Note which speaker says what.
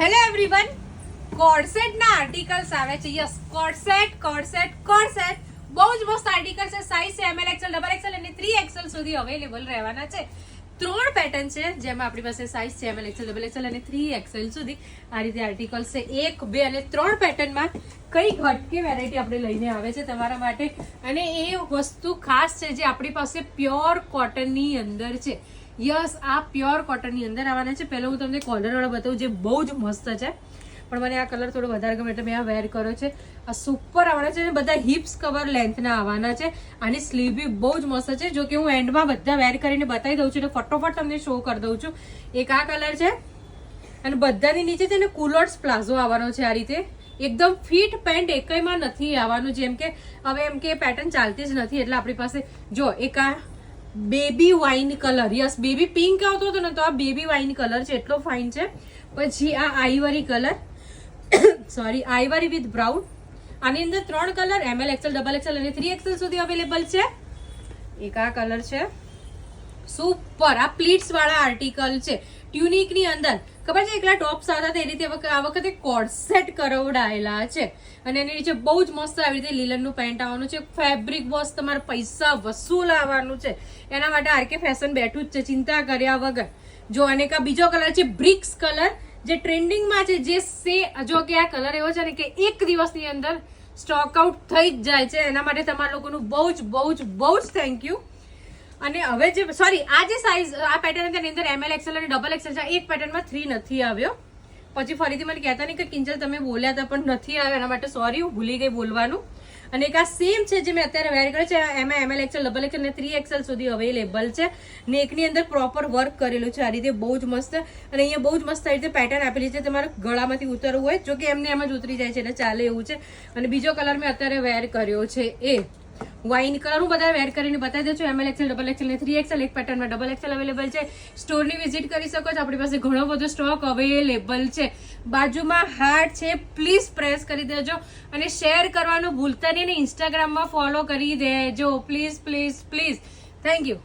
Speaker 1: Hello everyone, કોર્ડસેટ ના articles આવે છે. યસ, કોર્ડસેટ બહુ જ મસ્ત આર્ટિકલ છે. સાઇઝ છે ML XL XXL અને 3XL સુધી અવેલેબલ રહેવાના છે. 3 પેટર્ન છે જેમાં આપણી પાસે સાઇઝ છે ML XL XXL અને 3XL સુધી. આ રીતે આર્ટિકલ્સ છે 1, 2 અને 3 પેટર્નમાં. કઈ ઘટકે વેરાયટી આપણે લઈને આવે છે તમારા માટે, અને એ વસ્તુ ખાસ છે જે આપણી પાસે પ્યોર કોટનની અંદર છે. યસ, આ પ્યોર કોટનની અંદર આવવાના છે. પહેલા હું તમને કોલર વાળા બતાવું જે બહુ જ મસ્ત છે, પણ મને આ કલર થોડો વધારે ગમે એટલે મેં આ વેર કર્યો છે. આ સુપર આવવાના છે, બધા હિપ્સ કવર લેન્થના આવવાના છે. આની સ્લીવ બી બહુ જ મસ્ત છે. જો કે હું એન્ડમાં બધા વેર કરીને બતાવી દઉં છું એટલે ફટોફટ તમને શો કરી દઉં છું. એક આ કલર છે અને બધાની નીચે છે ને કુલોટ્સ પ્લાઝો આવવાનો છે. આ રીતે એકદમ ફિટ પેન્ટ એકયમાં નથી આવવાનું, જેમ કે હવે એમ કે પેટર્ન ચાલતી જ નથી એટલે આપણી પાસે જો એક આ baby wine colour, yes baby pink આવતો હતો ને, તો આ બેબી વાઇન કલર છે, એટલો ફાઇન છે. પછી આ ivory colour, sorry ivory with brown. આની અંદર 3 કલર ML XL XXL અને 3XL સુધી અવેલેબલ છે. એક આ કલર છે, સુપર. આ પ્લીટ્સ વાળા આર્ટિકલ છે. ટ્યુનિક ની અંદર ખબર છે એકલા ટોપ્સ આવતા હતા, એ રીતે આ વખતે કોર્ડસેટ કરાવડાયેલા છે. અને એની નીચે બહુ જ મસ્ત આવી રીતે લીલનનું પેન્ટ આવવાનું છે. ફેબ્રિક વોશ, તમારા પૈસા વસૂલ આવવાનું છે. એના માટે આરકે ફેશન બેઠું જ છે, ચિંતા કર્યા વગર. જો અને એક બીજો કલર છે બ્રિક્સ કલર, જે ટ્રેન્ડિંગમાં છે. જે જો કે આ કલર એવો છે ને કે એક દિવસની અંદર સ્ટોક આઉટ થઈ જ જાય છે. એના માટે તમારા લોકોનું બહુ જ થેન્ક યુ. અને હવે જે સોરી આ જે સાઇઝ આ પેટર્ન તેની અંદર ML XL અને XXL છે. એક પેટર્નમાં 3 નથી આવ્યો. પછી ફરીથી મને કહેતા નહીં કે કિંજલ તમે બોલ્યા હતા પણ નથી આવ્યો, એના માટે સોરી, હું ભૂલી ગઈ બોલવાનું. અને એક આ સેમ છે જે મેં અત્યારે વેર કર્યો છે, એમાં ML XL XXL અને 3XL સુધી અવેલેબલ છે. નેકની અંદર પ્રોપર વર્ક કરેલું છે આ રીતે, બહુ જ મસ્ત. અને અહીંયા બહુ જ મસ્ત આ રીતે પેટર્ન આપેલી છે. તમારે ગળામાંથી ઉતરવું હોય, જો કે એમને એમ જ ઉતરી જાય છે એટલે ચાલે એવું છે. અને બીજો કલર મેં અત્યારે વેર કર્યો છે એ વાઇન કલર. હું બધા વેર કરીને બતાવી દઉં છું. ML XL XXL અને 3XL એક પેટર્નમાં XXL અવેલેબલ છે. સ્ટોરની વિઝિટ કરી શકો છો, આપણી પાસે ઘણો બધો સ્ટોક અવેલેબલ છે. બાજુમાં હાર્ટ છે, પ્લીઝ પ્રેસ કરી દેજો અને શેર કરવાનું ભૂલતા નહીં. ઇન્સ્ટાગ્રામમાં ફોલો કરી દેજો, પ્લીઝ. Thank you.